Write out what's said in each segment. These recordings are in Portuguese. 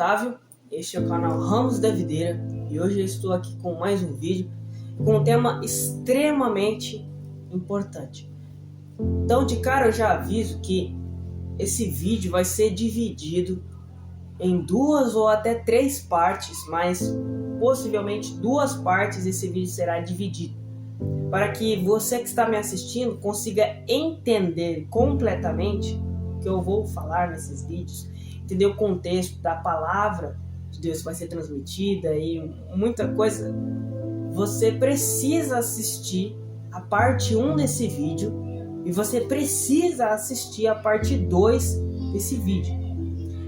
Otávio, este é o canal Ramos da Videira e hoje eu estou aqui com mais um vídeo com um tema extremamente importante. Então de cara eu já aviso que esse vídeo vai ser dividido em 2 ou até 3 partes, mas possivelmente 2 partes esse vídeo será dividido, para que você que está me assistindo consiga entender completamente o que eu vou falar nesses vídeos, entender o contexto da palavra de Deus que vai ser transmitida e muita coisa. Você precisa assistir a parte 1 desse vídeo e você precisa assistir a parte 2 desse vídeo.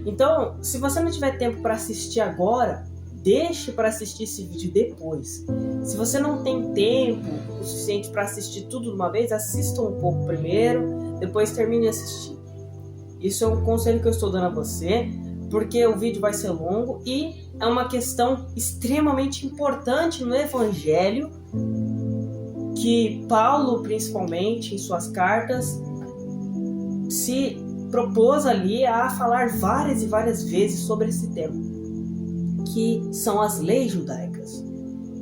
Então, se você não tiver tempo para assistir agora, deixe para assistir esse vídeo depois. Se você não tem tempo o suficiente para assistir tudo de uma vez, assista um pouco primeiro, depois termine de assistir. Isso é um conselho que eu estou dando a você, porque o vídeo vai ser longo e é uma questão extremamente importante no Evangelho, que Paulo, principalmente, em suas cartas, se propôs ali a falar várias e várias vezes sobre esse tema, que são as leis judaicas,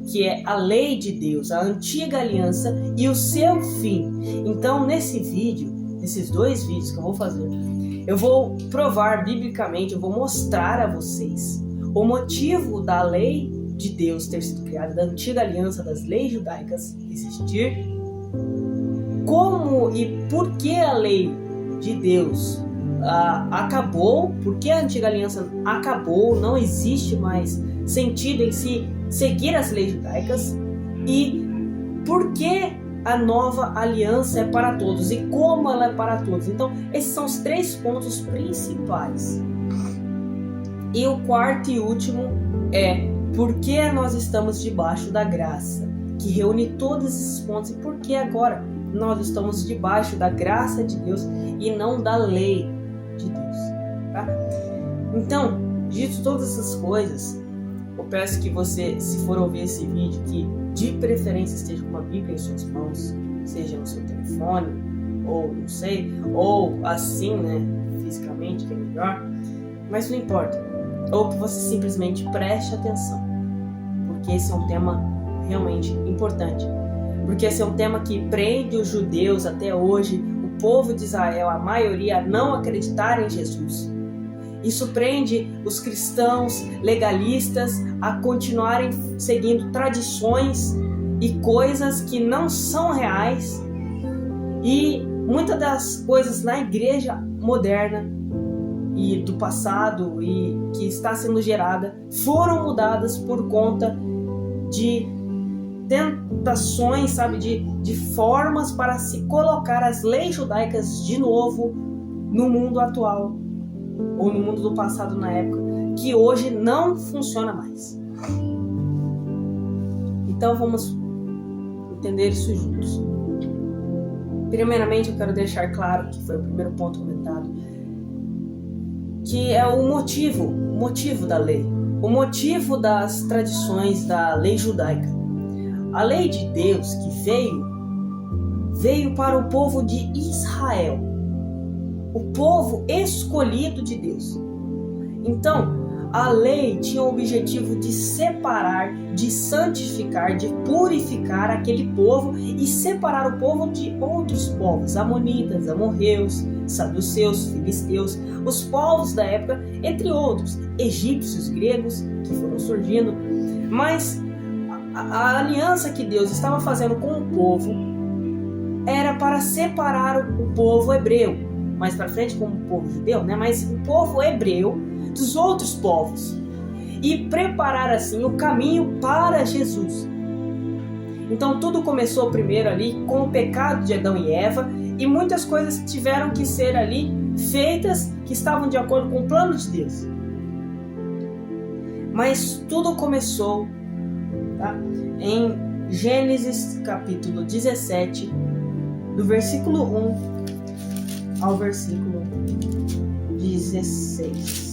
que é a lei de Deus, a antiga aliança e o seu fim. Então, nesse vídeo, nesses 2 vídeos que eu vou fazer, eu vou provar biblicamente, eu vou mostrar a vocês o motivo da lei de Deus ter sido criada, da antiga aliança, das leis judaicas existir, como e por que a lei de Deus acabou, por que a antiga aliança acabou, não existe mais sentido em si seguir as leis judaicas, e por que a nova aliança é para todos e como ela é para todos. Então, esses são os 3 pontos principais. E o quarto e último é por que nós estamos debaixo da graça, que reúne todos esses pontos, e por que agora nós estamos debaixo da graça de Deus e não da lei de Deus, tá? Então, dito todas essas coisas, eu peço que você, se for ouvir esse vídeo, que de preferência esteja com uma Bíblia em suas mãos, seja no seu telefone, ou não sei, ou assim, né, fisicamente, que é melhor, mas não importa, ou que você simplesmente preste atenção, porque esse é um tema realmente importante, porque esse é um tema que prende os judeus até hoje, o povo de Israel, a maioria, a não acreditar em Jesus. Isso prende os cristãos legalistas a continuarem seguindo tradições e coisas que não são reais, e muitas das coisas na igreja moderna e do passado e que está sendo gerada foram mudadas por conta de tentações, sabe, de formas para se colocar as leis judaicas de novo no mundo atual, ou no mundo do passado na época, que hoje não funciona mais. Então vamos entender isso juntos. Primeiramente eu quero deixar claro, que foi o primeiro ponto comentado, que é o motivo da lei, o motivo das tradições da lei judaica. A lei de Deus que veio para o povo de Israel, o povo escolhido de Deus. Então, a lei tinha o objetivo de separar, de santificar, de purificar aquele povo e separar o povo de outros povos, amonitas, amorreus, saduceus, filisteus, os povos da época, entre outros, egípcios, gregos, que foram surgindo. Mas a aliança que Deus estava fazendo com o povo era para separar o povo hebreu, mais para frente como o povo judeu, né? Mas o povo hebreu dos outros povos, e preparar assim o caminho para Jesus. Então tudo começou primeiro ali com o pecado de Adão e Eva, e muitas coisas tiveram que ser ali feitas que estavam de acordo com o plano de Deus. Mas tudo começou, tá, em Gênesis capítulo 17, do versículo 1 ao versículo 16.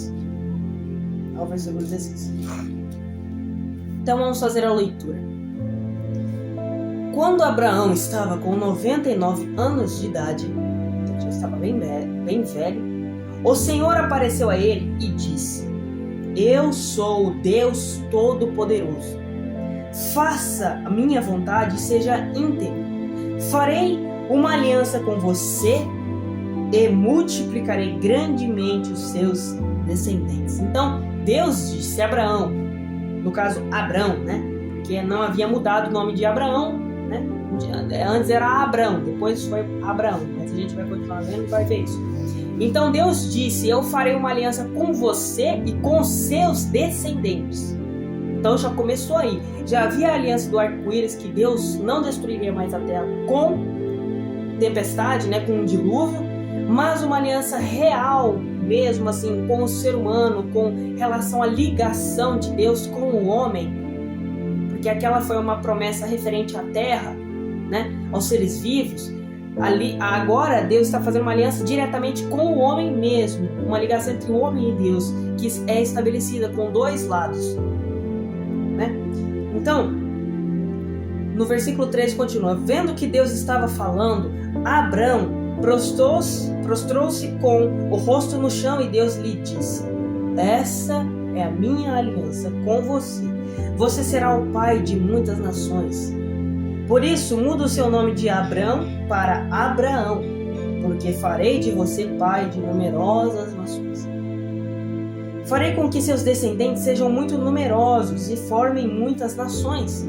Ao versículo 16. Então vamos fazer a leitura. Quando Abraão estava com 99 anos de idade, já estava bem velho, o Senhor apareceu a ele e disse: eu sou o Deus Todo-Poderoso. Faça a minha vontade e seja íntegro. Farei uma aliança com você e multiplicarei grandemente os seus descendentes. Então, Deus disse a Abraão, no caso Abrão, né? Porque não havia mudado o nome de Abraão, né? Antes era Abrão, depois foi Abraão. Mas a gente vai continuar vendo e vai ver isso. Então Deus disse, eu farei uma aliança com você e com os seus descendentes. Então já começou aí. Já havia a aliança do arco-íris, que Deus não destruiria mais a terra com tempestade, né, com um dilúvio, mas uma aliança real mesmo, assim, com o ser humano, com relação à ligação de Deus com o homem, porque aquela foi uma promessa referente à terra, né, aos seres vivos. Agora Deus está fazendo uma aliança diretamente com o homem mesmo, uma ligação entre o homem e Deus, que é estabelecida com dois lados, né? Então, no versículo 3 continua, vendo que Deus estava falando, Abrão prostrou-se com o rosto no chão e Deus lhe disse, essa é a minha aliança com você. Você será o pai de muitas nações. Por isso, muda o seu nome de Abrão para Abraão, porque farei de você pai de numerosas nações. Farei com que seus descendentes sejam muito numerosos e formem muitas nações.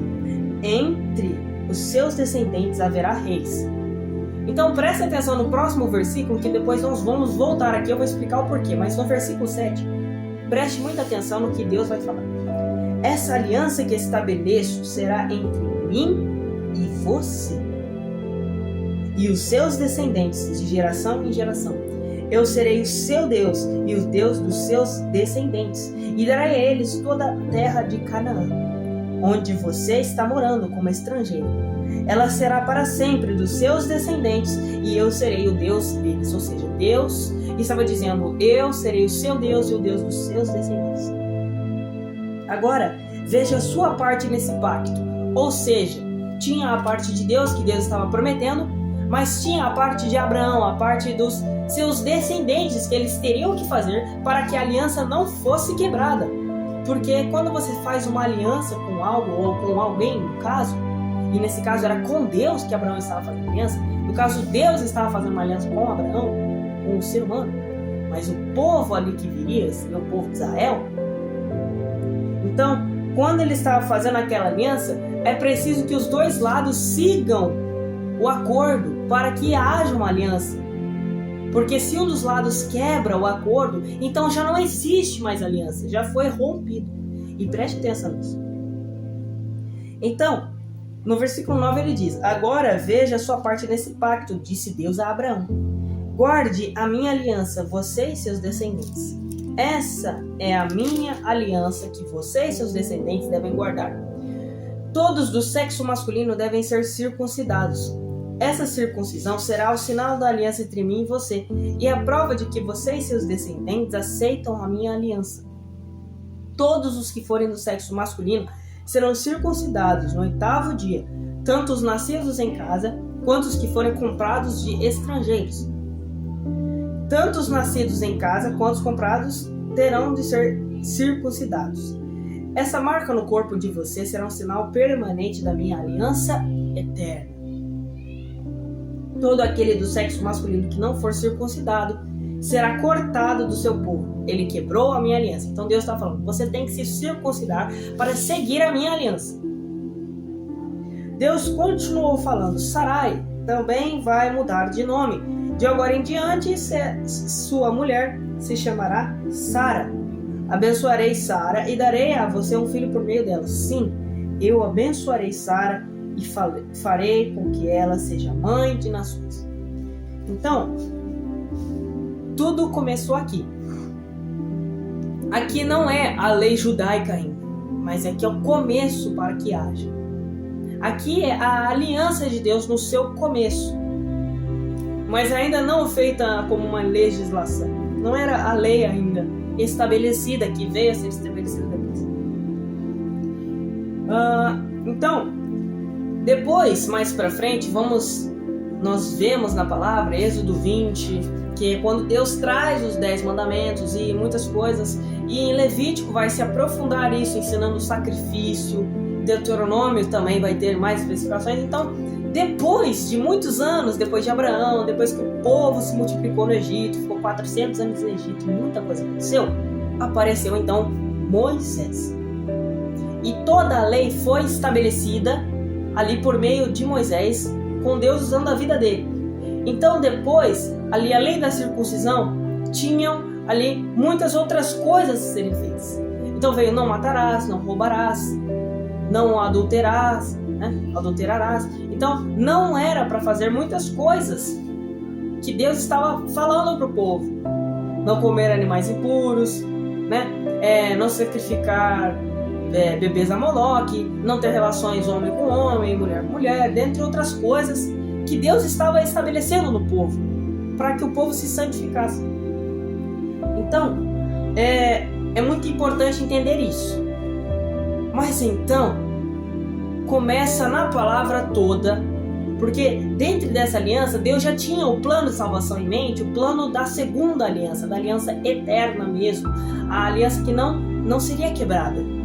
Entre os seus descendentes haverá reis. Então preste atenção no próximo versículo, que depois nós vamos voltar aqui, eu vou explicar o porquê. Mas no versículo 7, preste muita atenção no que Deus vai falar. Essa aliança que estabeleço será entre mim e você, e os seus descendentes de geração em geração. Eu serei o seu Deus e o Deus dos seus descendentes, e darei a eles toda a terra de Canaã, onde você está morando como estrangeiro. Ela será para sempre dos seus descendentes, e eu serei o Deus deles. Ou seja, Deus estava dizendo, eu serei o seu Deus e o Deus dos seus descendentes. Agora, veja a sua parte nesse pacto. Ou seja, tinha a parte de Deus, que Deus estava prometendo, mas tinha a parte de Abraão, a parte dos seus descendentes, que eles teriam que fazer para que a aliança não fosse quebrada. Porque quando você faz uma aliança com algo, ou com alguém, no caso, e nesse caso era com Deus que Abraão estava fazendo aliança, no caso Deus estava fazendo uma aliança com Abraão, com o ser humano, mas o povo ali que viria seria o povo de Israel. Então, quando ele estava fazendo aquela aliança, é preciso que os dois lados sigam o acordo para que haja uma aliança. Porque se um dos lados quebra o acordo, então já não existe mais aliança, já foi rompido. E preste atenção nisso. Então, no versículo 9 ele diz, agora veja a sua parte nesse pacto, disse Deus a Abraão. Guarde a minha aliança, você e seus descendentes. Essa é a minha aliança que você e seus descendentes devem guardar. Todos do sexo masculino devem ser circuncidados. Essa circuncisão será o sinal da aliança entre mim e você, e a prova de que você e seus descendentes aceitam a minha aliança. Todos os que forem do sexo masculino serão circuncidados no 8º dia, tanto os nascidos em casa, quanto os que forem comprados de estrangeiros. Tanto os nascidos em casa, quanto os comprados, terão de ser circuncidados. Essa marca no corpo de você será um sinal permanente da minha aliança eterna. Todo aquele do sexo masculino que não for circuncidado será cortado do seu povo. Ele quebrou a minha aliança. Então Deus está falando, você tem que se circuncidar para seguir a minha aliança. Deus continuou falando, Sarai também vai mudar de nome. De agora em diante, sua mulher se chamará Sara. Abençoarei Sara e darei a você um filho por meio dela. Sim, eu abençoarei Sara e farei com que ela seja mãe de nações. Então, tudo começou aqui. Aqui não é a lei judaica ainda, mas aqui é o começo para que haja. Aqui é a aliança de Deus no seu começo, mas ainda não feita como uma legislação. Não era a lei ainda estabelecida, que veio a ser estabelecida depois. Então, depois, mais pra frente, vamos nós vemos na palavra, Êxodo 20, que é quando Deus traz os 10 mandamentos e muitas coisas, e em Levítico vai se aprofundar isso, ensinando o sacrifício. Deuteronômio também vai ter mais especificações. Então, depois de muitos anos, depois de Abraão, depois que o povo se multiplicou no Egito, ficou 400 anos no Egito, muita coisa aconteceu, apareceu então Moisés. E toda a lei foi estabelecida ali por meio de Moisés, com Deus usando a vida dele. Então depois, ali a lei da circuncisão, tinham ali muitas outras coisas a serem feitas. Então veio: não matarás, não roubarás, não adulterarás. Então não era para fazer muitas coisas que Deus estava falando para o povo. Não comer animais impuros, não sacrificar bebês a Moloque, não ter relações homem com homem, mulher com mulher, dentre outras coisas que Deus estava estabelecendo no povo, para que o povo se santificasse. Então, é muito importante entender isso. Mas então, começa na palavra toda, porque dentro dessa aliança, Deus já tinha o plano de salvação em mente, o plano da segunda aliança, da aliança eterna mesmo, a aliança que não seria quebrada.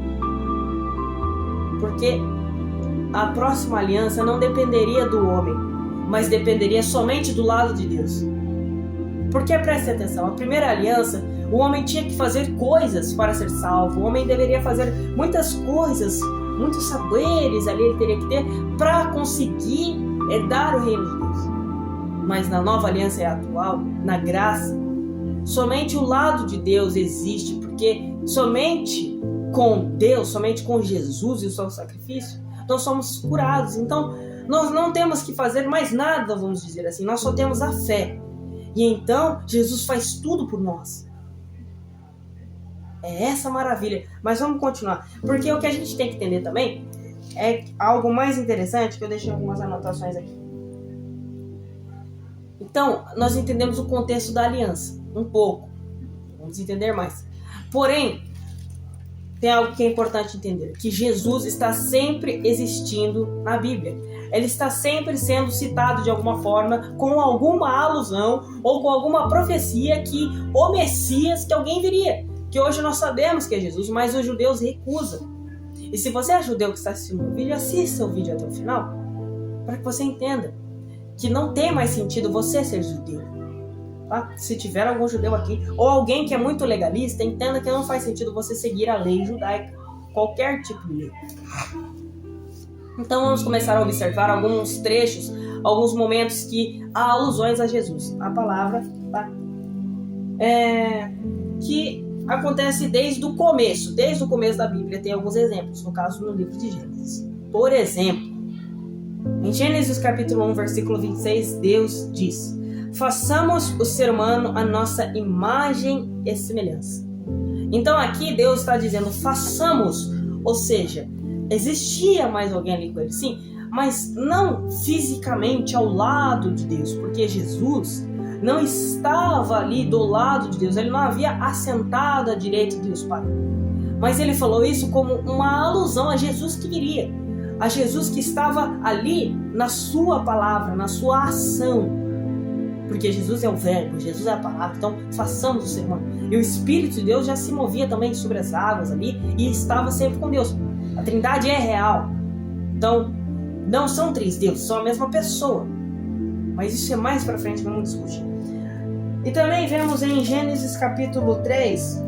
Porque a próxima aliança não dependeria do homem, mas dependeria somente do lado de Deus. Porque, preste atenção, a primeira aliança, o homem tinha que fazer coisas para ser salvo, o homem deveria fazer muitas coisas, muitos saberes ali ele teria que ter para conseguir herdar o reino de Deus. Mas na nova aliança atual, na graça, somente o lado de Deus existe, porque somente com Deus, somente com Jesus e o seu sacrifício, nós somos curados. Então, nós não temos que fazer mais nada, vamos dizer assim, nós só temos a fé. E então, Jesus faz tudo por nós. É essa maravilha. Mas vamos continuar, porque o que a gente tem que entender também é algo mais interessante, que eu deixei algumas anotações aqui. Então, nós entendemos o contexto da aliança, um pouco. Vamos entender mais. Porém, tem algo que é importante entender, que Jesus está sempre existindo na Bíblia. Ele está sempre sendo citado de alguma forma, com alguma alusão ou com alguma profecia que o Messias, que alguém viria. Que hoje nós sabemos que é Jesus, mas os judeus recusam. E se você é judeu que está assistindo o vídeo, assista o vídeo até o final, para que você entenda que não tem mais sentido você ser judeu. Tá? Se tiver algum judeu aqui, ou alguém que é muito legalista, entenda que não faz sentido você seguir a lei judaica, qualquer tipo de lei. Então vamos começar a observar alguns trechos, alguns momentos que há alusões a Jesus, a palavra, tá? Que acontece desde o começo da Bíblia. Tem alguns exemplos, no caso no livro de Gênesis. Por exemplo, em Gênesis capítulo 1, versículo 26, Deus diz: façamos o ser humano a nossa imagem e semelhança. Então aqui Deus está dizendo façamos, ou seja, existia mais alguém ali com ele, sim, mas não fisicamente ao lado de Deus, porque Jesus não estava ali do lado de Deus, ele não havia assentado à direita de Deus Pai. Mas ele falou isso como uma alusão a Jesus que viria, a Jesus que estava ali na sua palavra, na sua ação. Porque Jesus é o verbo, Jesus é a palavra, então façamos o ser humano. E o Espírito de Deus já se movia também sobre as águas ali e estava sempre com Deus. A Trindade é real. Então, não são três deuses, são a mesma pessoa. Mas isso é mais pra frente, vamos discutir. E também vemos em Gênesis capítulo 3,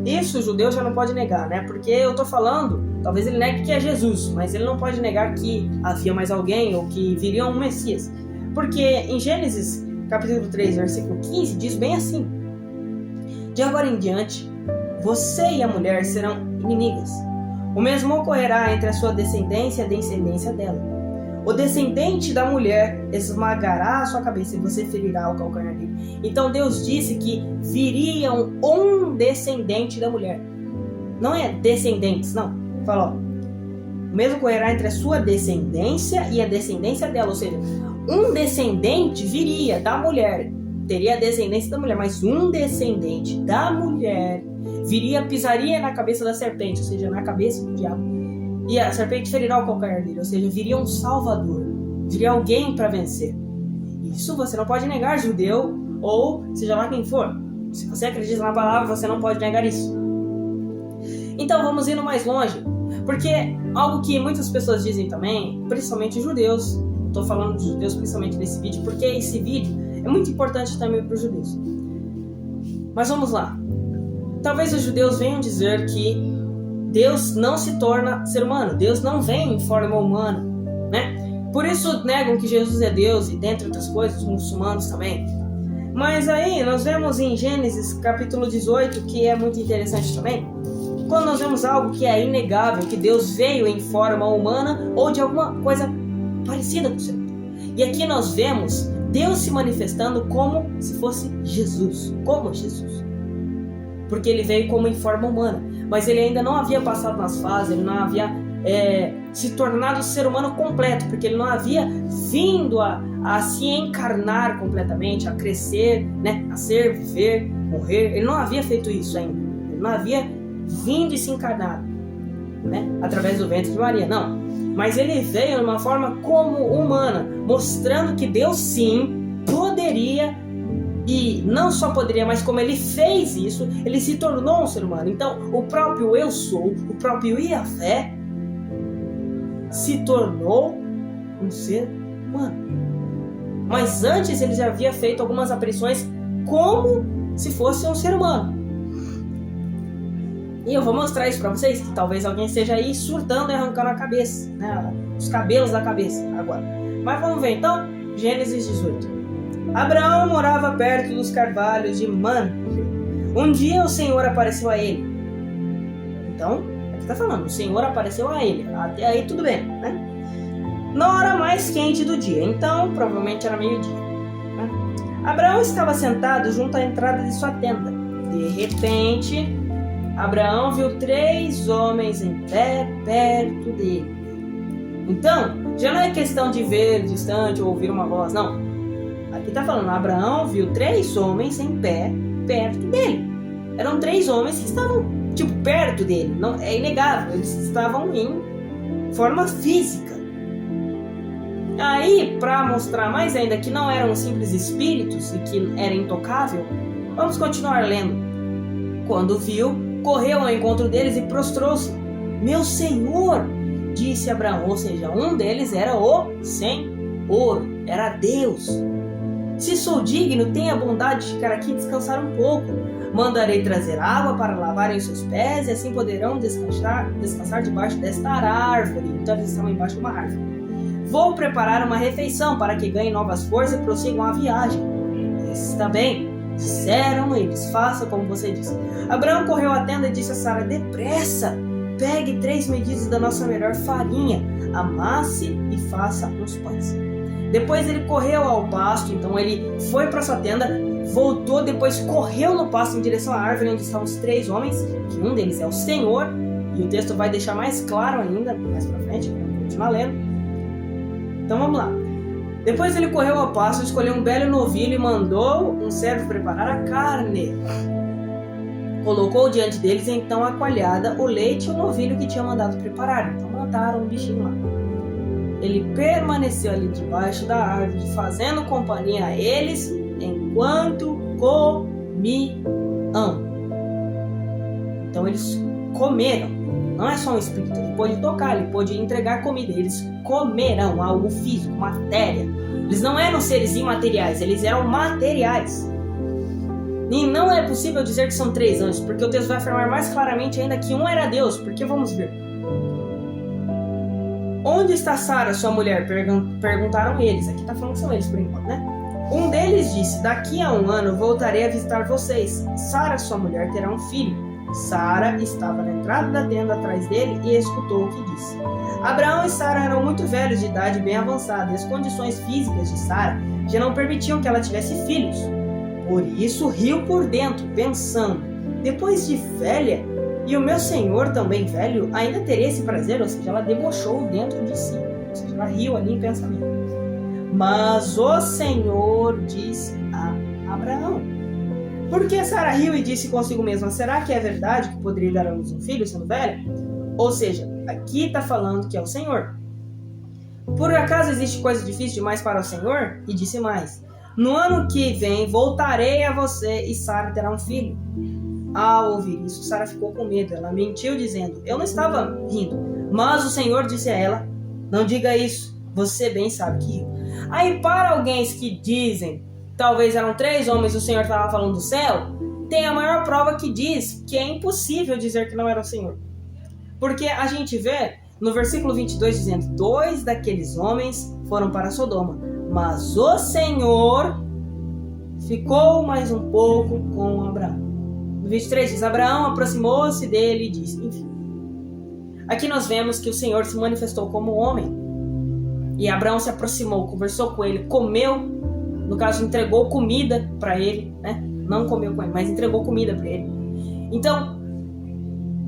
isso o judeu já não pode negar, né? Porque eu tô falando, talvez ele negue que é Jesus, mas ele não pode negar que havia mais alguém ou que viria um Messias. Porque em Gênesis capítulo 3, versículo 15, diz bem assim: de agora em diante, você e a mulher serão inimigas. O mesmo ocorrerá entre a sua descendência e a descendência dela. O descendente da mulher esmagará a sua cabeça e você ferirá o calcanhar dele. Então Deus disse que viria um descendente da mulher. Não é descendentes, não. Falou: o mesmo ocorrerá entre a sua descendência e a descendência dela. Ou seja, um descendente viria da mulher, teria a descendência da mulher, mas um descendente da mulher viria, pisaria na cabeça da serpente, ou seja, na cabeça do diabo. E a serpente ferirá o calcanhar dele, ou seja, viria um salvador, viria alguém para vencer. Isso você não pode negar, judeu, ou seja lá quem for. Se você acredita na palavra, você não pode negar isso. Então vamos indo mais longe, porque algo que muitas pessoas dizem também, principalmente judeus, estou falando de judeus principalmente nesse vídeo, porque esse vídeo é muito importante também para os judeus. Mas vamos lá. Talvez os judeus venham dizer que Deus não se torna ser humano, Deus não vem em forma humana, né? Por isso negam que Jesus é Deus, e dentre outras coisas, os muçulmanos também. Mas aí nós vemos em Gênesis capítulo 18, que é muito interessante também, quando nós vemos algo que é inegável, que Deus veio em forma humana ou de alguma coisa parecida com o ser humano. E aqui nós vemos Deus se manifestando como se fosse Jesus, como Jesus. Porque ele veio como em forma humana, mas ele ainda não havia passado nas fases, ele não havia se tornado ser humano completo, porque ele não havia vindo a se encarnar completamente, a crescer, né, nascer, viver, morrer. Ele não havia feito isso ainda, ele não havia vindo e se encarnado, né, através do ventre de Maria, não. Mas ele veio de uma forma como humana, mostrando que Deus sim poderia, e não só poderia, mas como ele fez isso, ele se tornou um ser humano. Então o próprio Eu Sou, o próprio Yahvé, se tornou um ser humano. Mas antes ele já havia feito algumas aparições como se fosse um ser humano. E eu vou mostrar isso para vocês, que talvez alguém esteja aí surtando e arrancando a cabeça, né, os cabelos da cabeça agora. Mas vamos ver então, Gênesis 18. Abraão morava perto dos carvalhos de Mamre. Um dia o Senhor apareceu a ele. Então, aqui está falando, o Senhor apareceu a ele. Até aí tudo bem, né? Na hora mais quente do dia, então provavelmente era meio-dia, né? Abraão estava sentado junto à entrada de sua tenda. De repente, Abraão viu 3 homens em pé perto dele. Então, já não é questão de ver distante ou ouvir uma voz, não. Aqui está falando, Abraão viu 3 homens em pé perto dele. Eram 3 homens que estavam, perto dele. Não, é inegável, eles estavam em forma física. Aí, para mostrar mais ainda que não eram simples espíritos e que era intocável, vamos continuar lendo. Quando viu, correu ao encontro deles e prostrou-se. Meu Senhor, disse Abraão, ou seja, um deles era o Senhor, era Deus. Se sou digno, tenha a bondade de ficar aqui e descansar um pouco. Mandarei trazer água para lavarem os seus pés e assim poderão descansar debaixo desta árvore. Então eles estão embaixo de uma árvore. Vou preparar uma refeição para que ganhem novas forças e prossigam a viagem. Está bem, disseram eles, faça como você disse. Abraão correu à tenda e disse a Sara, depressa, pegue 3 medidas da nossa melhor farinha, amasse e faça uns pães. Depois ele correu ao pasto, então ele foi para sua tenda, voltou, depois correu no pasto em direção à árvore onde estavam os 3 homens, que um deles é o Senhor, e o texto vai deixar mais claro ainda, mais pra frente, vamos continuar lendo. Então vamos lá. Depois ele correu ao pasto, escolheu um belo novilho e mandou um servo preparar a carne. Colocou diante deles então a coalhada, o leite e o novilho que tinha mandado preparar. Então mataram o bichinho lá. Ele permaneceu ali debaixo da árvore, fazendo companhia a eles enquanto comiam. Então eles comeram. Não é só um espírito, ele pôde tocar, ele pôde entregar comida. Eles comerão algo físico, matéria. Eles não eram seres imateriais, eles eram materiais. E não é possível dizer que são 3 anjos, porque o texto vai afirmar mais claramente ainda que um era Deus, porque vamos ver. Onde está Sara, sua mulher? Perguntaram eles. Aqui está falando que são eles por enquanto, né? Um deles disse, daqui a 1 ano voltarei a visitar vocês. Sara, sua mulher, terá um filho. Sara estava na entrada da tenda atrás dele e escutou o que disse. Abraão e Sara eram muito velhos de idade bem avançada e as condições físicas de Sara já não permitiam que ela tivesse filhos. Por isso riu por dentro, pensando, depois de velha, e o meu senhor também velho, ainda teria esse prazer? Ou seja, ela debochou dentro de si, ou seja, ela riu ali em pensamento. Mas o Senhor disse a Abraão. Por que Sara riu e disse consigo mesma, será que é verdade que poderia dar a luz um filho sendo velha? Ou seja, aqui está falando que é o Senhor. Por acaso existe coisa difícil demais para o Senhor? E disse mais, no ano que vem voltarei a você e Sara terá um filho. Ao ouvir isso, Sara ficou com medo. Ela mentiu dizendo: eu não estava rindo. Mas o Senhor disse a ela: não diga isso, você bem sabe que riu. Aí, para alguém que dizem, talvez eram 3 homens, o Senhor estava falando do céu, tem a maior prova que diz que é impossível dizer que não era o Senhor. Porque a gente vê no versículo 22 dizendo: 2 daqueles homens foram para Sodoma, mas o Senhor ficou mais um pouco com Abraão. No 23 diz: Abraão aproximou-se dele e disse, enfim. Aqui nós vemos que o Senhor se manifestou como homem. E Abraão se aproximou, conversou com ele, comeu, no caso entregou comida para ele, né? Não comeu com ele, mas entregou comida para ele. Então,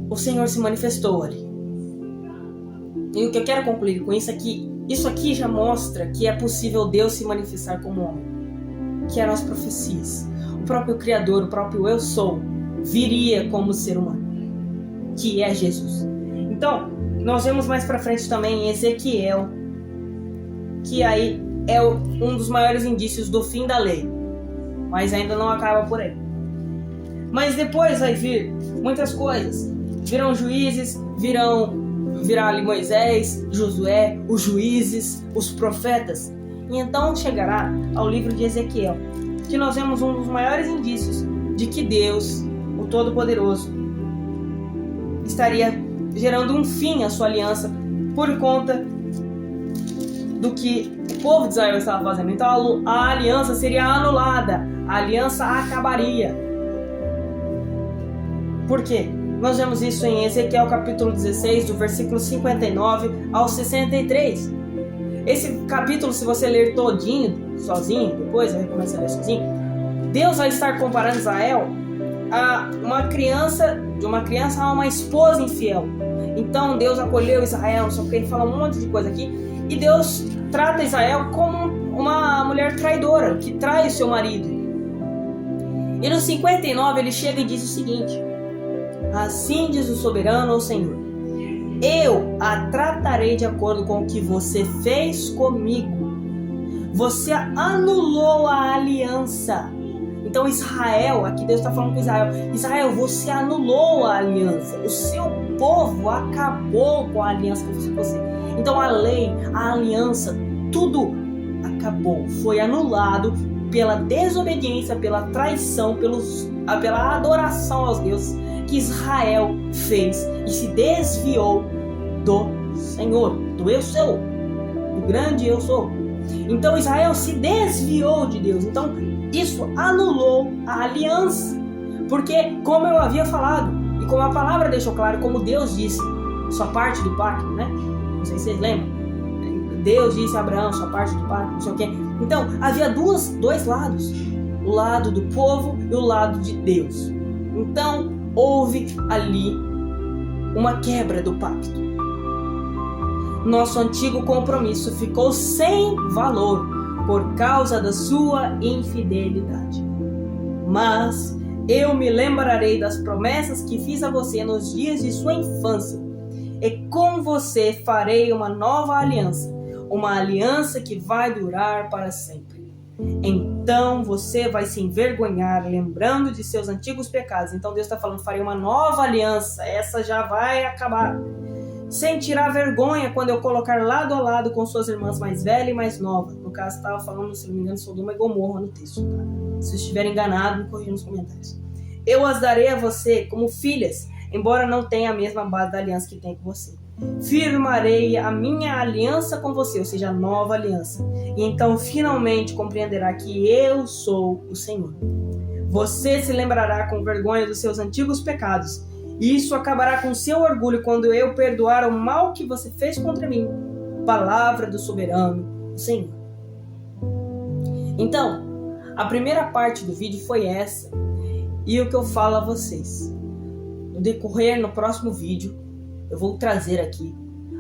o Senhor se manifestou ali. E o que eu quero concluir com isso é que isso aqui já mostra que é possível Deus se manifestar como homem. Que eram as profecias. O próprio Criador, o próprio Eu Sou, viria como ser humano, que é Jesus. Então, nós vemos mais para frente também em Ezequiel, que aí é um dos maiores indícios do fim da lei. Mas ainda não acaba por aí. Mas depois vai vir muitas coisas. Virão juízes, virá ali Moisés, Josué, os juízes, os profetas. E então chegará ao livro de Ezequiel, que nós vemos um dos maiores indícios de que Deus, o Todo-Poderoso, estaria gerando um fim à sua aliança por conta do que o povo de Israel estava fazendo. Então a aliança seria anulada, a aliança acabaria. Por quê? Nós vemos isso em Ezequiel capítulo 16, do versículo 59 ao 63. Esse capítulo, se você ler todinho, sozinho, depois eu recomendo você ler sozinho, Deus vai estar comparando Israel a uma criança, de uma criança a uma esposa infiel. Então Deus acolheu Israel, só que ele fala um monte de coisa aqui, e Deus trata Israel como uma mulher traidora, que trai o seu marido. E no 59 ele chega e diz o seguinte: assim diz o soberano, o Senhor, eu a tratarei de acordo com o que você fez comigo. Você anulou a aliança. Então Israel, aqui Deus está falando com Israel: Israel, você anulou a aliança. O seu povo acabou com a aliança que eu fiz com você. Então a lei, a aliança, tudo acabou. Foi anulado pela desobediência, pela traição, pela adoração aos deuses que Israel fez e se desviou do Senhor, do Eu Sou, do grande Eu Sou. Então Israel se desviou de Deus. Então isso anulou a aliança, porque como eu havia falado e como a palavra deixou claro, como Deus disse, sua parte do pacto, né? Não sei se vocês lembram. Deus disse a Abraão, sua parte do pacto, não sei o quê. Então havia dois lados, o lado do povo e o lado de Deus. Então houve ali uma quebra do pacto. Nosso antigo compromisso ficou sem valor por causa da sua infidelidade. Mas eu me lembrarei das promessas que fiz a você nos dias de sua infância, e com você farei uma nova aliança, uma aliança que vai durar para sempre. Então você vai se envergonhar lembrando de seus antigos pecados. Então Deus está falando: farei uma nova aliança, essa já vai acabar. Sem tirar vergonha quando eu colocar lado a lado com suas irmãs mais velha e mais nova. No caso estava falando, se não me engano, Sodoma e Gomorra no texto, tá? Se eu estiver enganado, me corrija nos comentários. Eu as darei a você como filhas, embora não tenha a mesma base da aliança que tem com você. Firmarei a minha aliança com você, ou seja, a nova aliança. E então finalmente compreenderá que eu sou o Senhor. Você se lembrará com vergonha dos seus antigos pecados. E isso acabará com seu orgulho quando eu perdoar o mal que você fez contra mim. Palavra do soberano, o Senhor. Então, a primeira parte do vídeo foi essa. E o que eu falo a vocês. No decorrer, no próximo vídeo, eu vou trazer aqui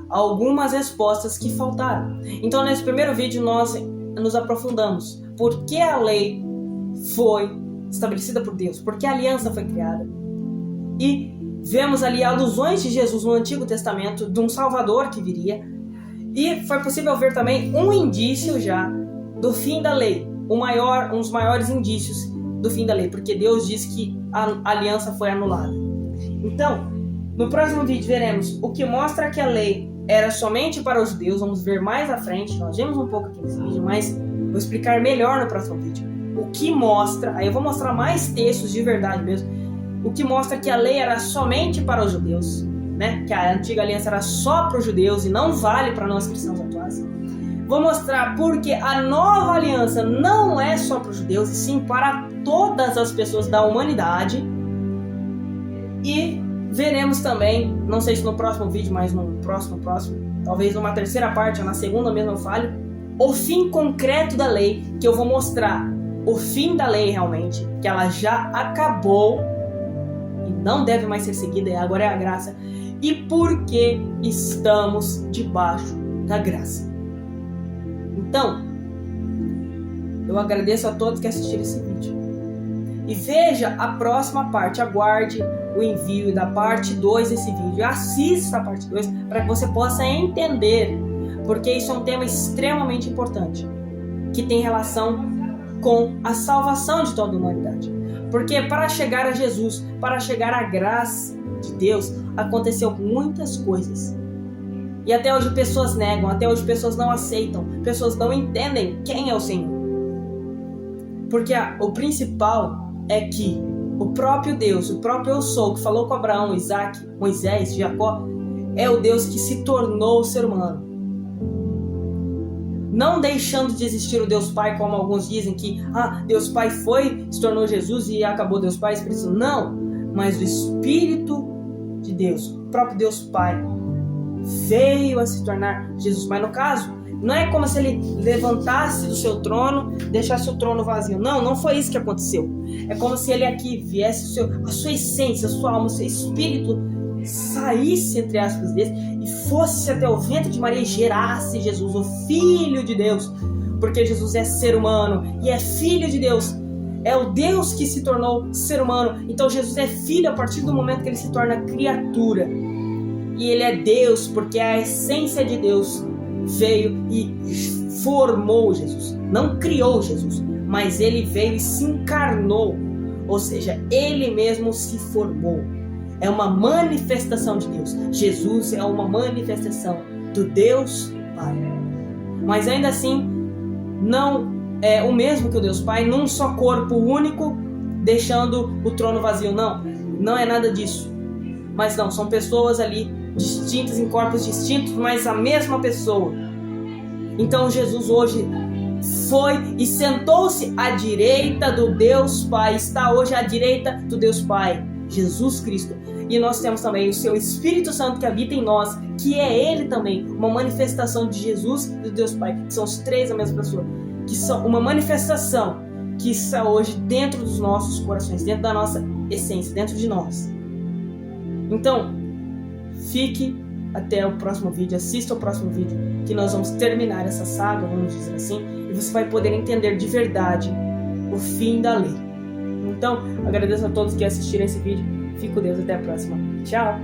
algumas respostas que faltaram. Então, nesse primeiro vídeo, nós nos aprofundamos. Por que a lei foi estabelecida por Deus? Por que a aliança foi criada? E vemos ali alusões de Jesus no Antigo Testamento, de um Salvador que viria. E foi possível ver também um indício já do fim da lei. um dos maiores indícios do fim da lei, porque Deus diz que a aliança foi anulada. Então, no próximo vídeo veremos o que mostra que a lei era somente para os judeus. Vamos ver mais à frente, nós vimos um pouco aqui nesse vídeo, mas vou explicar melhor no próximo vídeo. O que mostra, aí eu vou mostrar mais textos de verdade mesmo, o que mostra que a lei era somente para os judeus, né? Que a antiga aliança era só para os judeus e não vale para nós cristãos atuais. Vou mostrar porque a nova aliança não é só para os judeus, e sim para todas as pessoas da humanidade. E veremos também, não sei se no próximo vídeo, mas no próximo, talvez numa terceira parte, ou na segunda mesmo eu fale, o fim concreto da lei, que eu vou mostrar o fim da lei realmente, que ela já acabou e não deve mais ser seguida, e agora é a graça, e por que estamos debaixo da graça. Então, eu agradeço a todos que assistiram esse vídeo. E veja a próxima parte, aguarde o envio da parte 2 desse vídeo. Assista a parte 2 para que você possa entender, porque isso é um tema extremamente importante, que tem relação com a salvação de toda a humanidade. Porque para chegar a Jesus, para chegar à graça de Deus, aconteceu muitas coisas. E até hoje pessoas negam, até hoje pessoas não aceitam, pessoas não entendem quem é o Senhor. Porque o principal é que o próprio Deus, o próprio Eu Sou, que falou com Abraão, Isaac, Moisés, Jacó, é o Deus que se tornou ser humano. Não deixando de existir o Deus Pai, como alguns dizem que Deus Pai se tornou Jesus e acabou Deus Pai, Espírito Santo. Não, mas o Espírito de Deus, o próprio Deus Pai, veio a se tornar Jesus. Mas no caso, não é como se ele levantasse do seu trono, deixasse o trono vazio. Não, não foi isso que aconteceu. É como se ele aqui viesse, a sua essência, a sua alma, o seu espírito saísse, entre aspas, dele e fosse até o ventre de Maria e gerasse Jesus, o Filho de Deus. Porque Jesus é ser humano e é Filho de Deus. É o Deus que se tornou ser humano. Então Jesus é filho a partir do momento que ele se torna criatura. E ele é Deus porque a essência de Deus veio e formou Jesus. Não criou Jesus, mas ele veio e se encarnou. Ou seja, ele mesmo se formou. É uma manifestação de Deus. Jesus é uma manifestação do Deus Pai. Mas ainda assim, não é o mesmo que o Deus Pai, num só corpo único, deixando o trono vazio. Não, não é nada disso. Mas não, são pessoas ali distintas, em corpos distintos, mas a mesma pessoa. Então Jesus hoje foi e sentou-se à direita do Deus Pai, está hoje à direita do Deus Pai, Jesus Cristo. E nós temos também o seu Espírito Santo que habita em nós, que é ele também, uma manifestação de Jesus e do Deus Pai, que são os três a mesma pessoa, que são uma manifestação que está hoje dentro dos nossos corações, dentro da nossa essência, dentro de nós. Então, fique até o próximo vídeo, assista o próximo vídeo, que nós vamos terminar essa saga, vamos dizer assim, e você vai poder entender de verdade o fim da lei. Então, agradeço a todos que assistiram esse vídeo. Fico com Deus, até a próxima. Tchau!